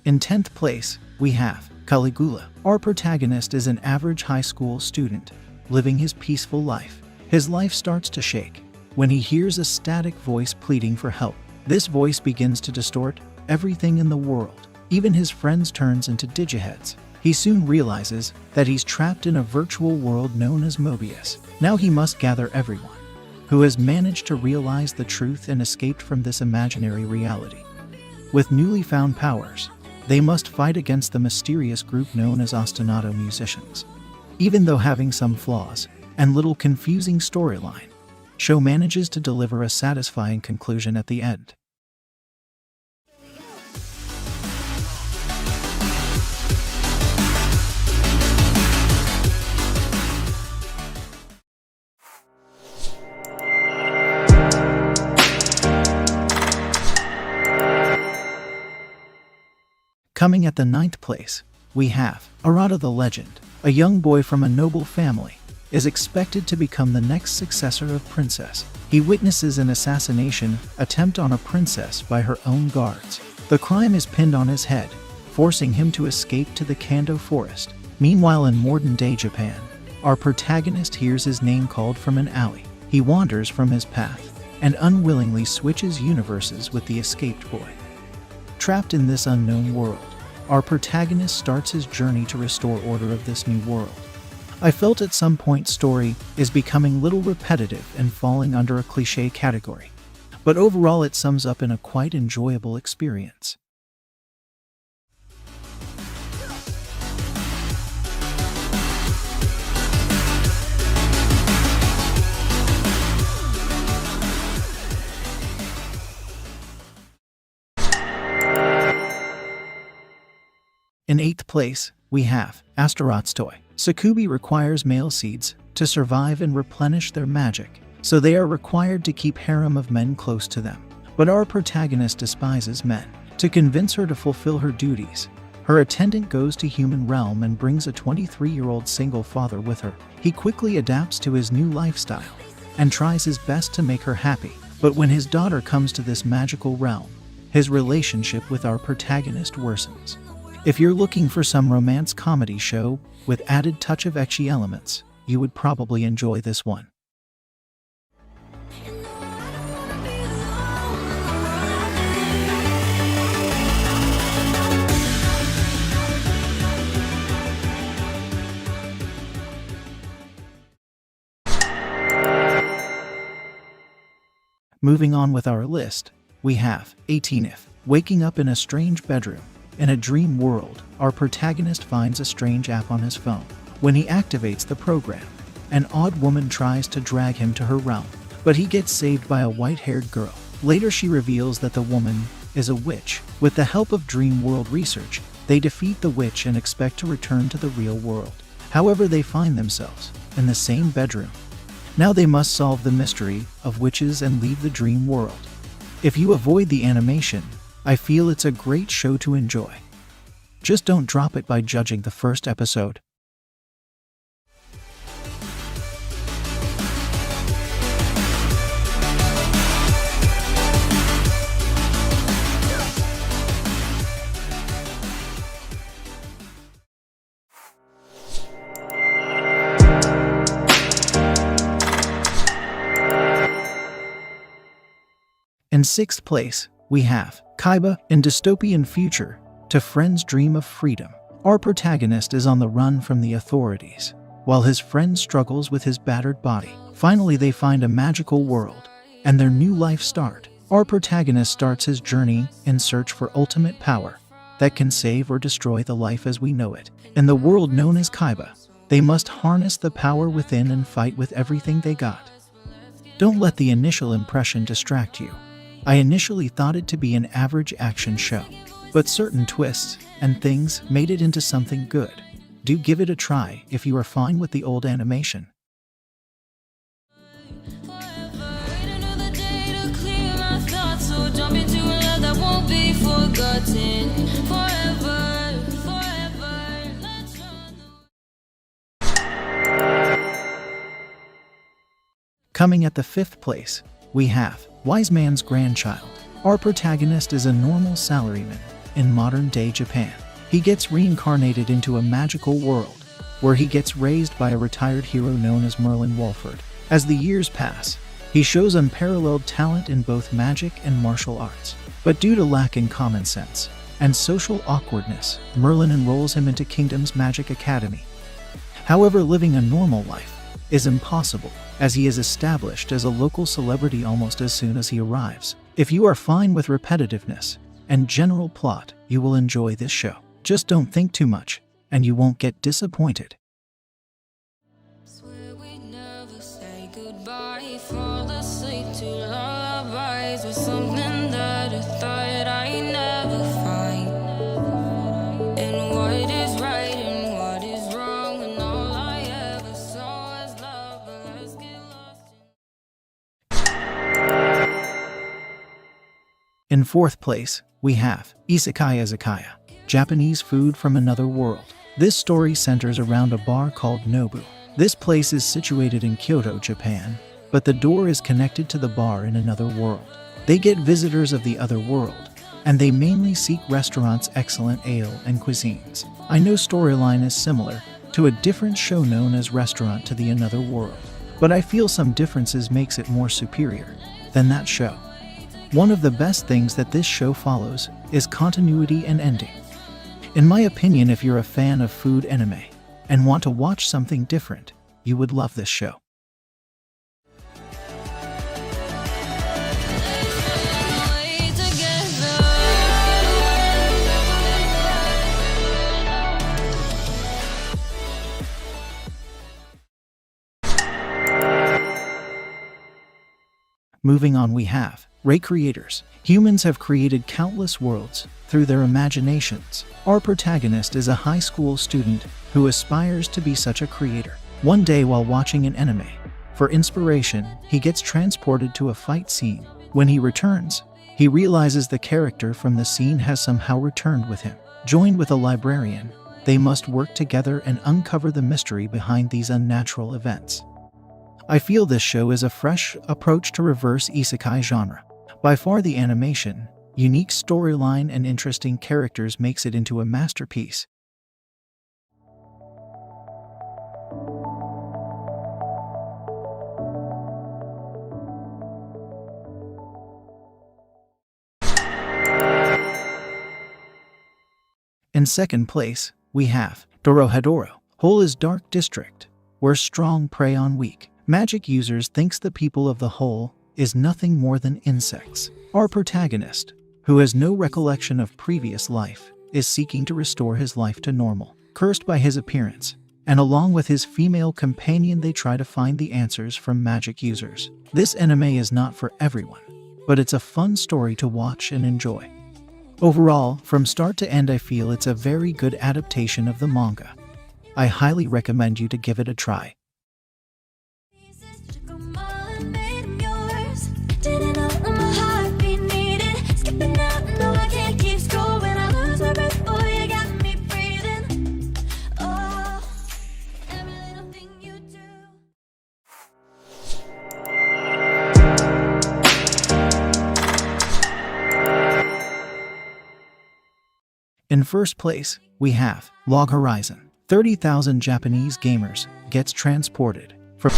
In 10th place, we have Caligula. Our protagonist is an average high school student, living his peaceful life. His life starts to shake when he hears a static voice pleading for help. This voice begins to distort everything in the world. Even his friends turns into digiheads. He soon realizes that he's trapped in a virtual world known as Mobius. Now he must gather everyone who has managed to realize the truth and escaped from this imaginary reality. With newly found powers, they must fight against the mysterious group known as Ostinato musicians. Even though having some flaws and little confusing storyline, show manages to deliver a satisfying conclusion at the end. Coming at the 9th place, we have Arata the Legend. A young boy from a noble family is expected to become the next successor of Princess. He witnesses an assassination attempt on a princess by her own guards. The crime is pinned on his head, forcing him to escape to the Kando forest. Meanwhile, in modern-day Japan, our protagonist hears his name called from an alley. He wanders from his path and unwillingly switches universes with the escaped boy. Trapped in this unknown world, our protagonist starts his journey to restore order of this new world. I felt at some point story is becoming little repetitive and falling under a cliché category, but overall it sums up in a quite enjoyable experience. In 8th place, we have Astaroth's Toy. Sukubi requires male seeds to survive and replenish their magic, so they are required to keep harem of men close to them. But our protagonist despises men. To convince her to fulfill her duties, her attendant goes to human realm and brings a 23-year-old single father with her. He quickly adapts to his new lifestyle and tries his best to make her happy. But when his daughter comes to this magical realm, his relationship with our protagonist worsens. If you're looking for some romance comedy show with added touch of ecchi elements, you would probably enjoy this one. Moving on with our list, we have 18th. Waking up in a strange bedroom. In a dream world, our protagonist finds a strange app on his phone. When he activates the program, an odd woman tries to drag him to her realm, but he gets saved by a white-haired girl. Later she reveals that the woman is a witch. With the help of dream world research, they defeat the witch and expect to return to the real world. However, they find themselves in the same bedroom. Now they must solve the mystery of witches and leave the dream world. If you avoid the animation, I feel it's a great show to enjoy. Just don't drop it by judging the first episode. In 6th place, we have Kaiba. In dystopian future, to friends dream of freedom. Our protagonist is on the run from the authorities, while his friend struggles with his battered body. Finally, they find a magical world, and their new life start. Our protagonist starts his journey in search for ultimate power that can save or destroy the life as we know it. In the world known as Kaiba, they must harness the power within and fight with everything they got. Don't let the initial impression distract you. I initially thought it to be an average action show, but certain twists and things made it into something good. Do give it a try if you are fine with the old animation. Coming at the 5th place, we have Wise Man's Grandchild. Our protagonist is a normal salaryman in modern-day Japan. He gets reincarnated into a magical world, where he gets raised by a retired hero known as Merlin Wolford. As the years pass, he shows unparalleled talent in both magic and martial arts. But due to lack in common sense and social awkwardness, Merlin enrolls him into Kingdom's Magic Academy. However, living a normal life is impossible, as he is established as a local celebrity almost as soon as he arrives. If you are fine with repetitiveness and general plot, you will enjoy this show. Just don't think too much, and you won't get disappointed. Swear we never say goodbye. Fall asleep to lullabies with something that I thought I'd never find. And what is right and what is wrong, and all I ever saw is love. But let's get lost In fourth place, we have Isekai Izakaya, Japanese food from another world. This story centers around a bar called Nobu. This place is situated in Kyoto, Japan, but the door is connected to the bar in another world. They get visitors of the other world, and they mainly seek restaurants' excellent ale and cuisines. I know storyline is similar to a different show known as Restaurant to the Another World, but I feel some differences makes it more superior than that show. One of the best things that this show follows is continuity and ending. In my opinion, if you're a fan of food anime and want to watch something different, you would love this show. Moving on, we have Ray creators. Humans have created countless worlds through their imaginations. Our protagonist is a high school student who aspires to be such a creator. One day while watching an anime, for inspiration, he gets transported to a fight scene. When he returns, he realizes the character from the scene has somehow returned with him. Joined with a librarian, they must work together and uncover the mystery behind these unnatural events. I feel this show is a fresh approach to reverse isekai genre. By far, the animation, unique storyline, and interesting characters makes it into a masterpiece. In second place, we have Dorohedoro. Hole is dark district, where strong prey on weak. Magic users thinks the people of the hole is nothing more than insects. Our protagonist, who has no recollection of previous life, is seeking to restore his life to normal. Cursed by his appearance, and along with his female companion, they try to find the answers from magic users. This anime is not for everyone, but it's a fun story to watch and enjoy. Overall, from start to end, I feel it's a very good adaptation of the manga. I highly recommend you to give it a try. In first place, we have Log Horizon. 30,000 Japanese gamers gets transported from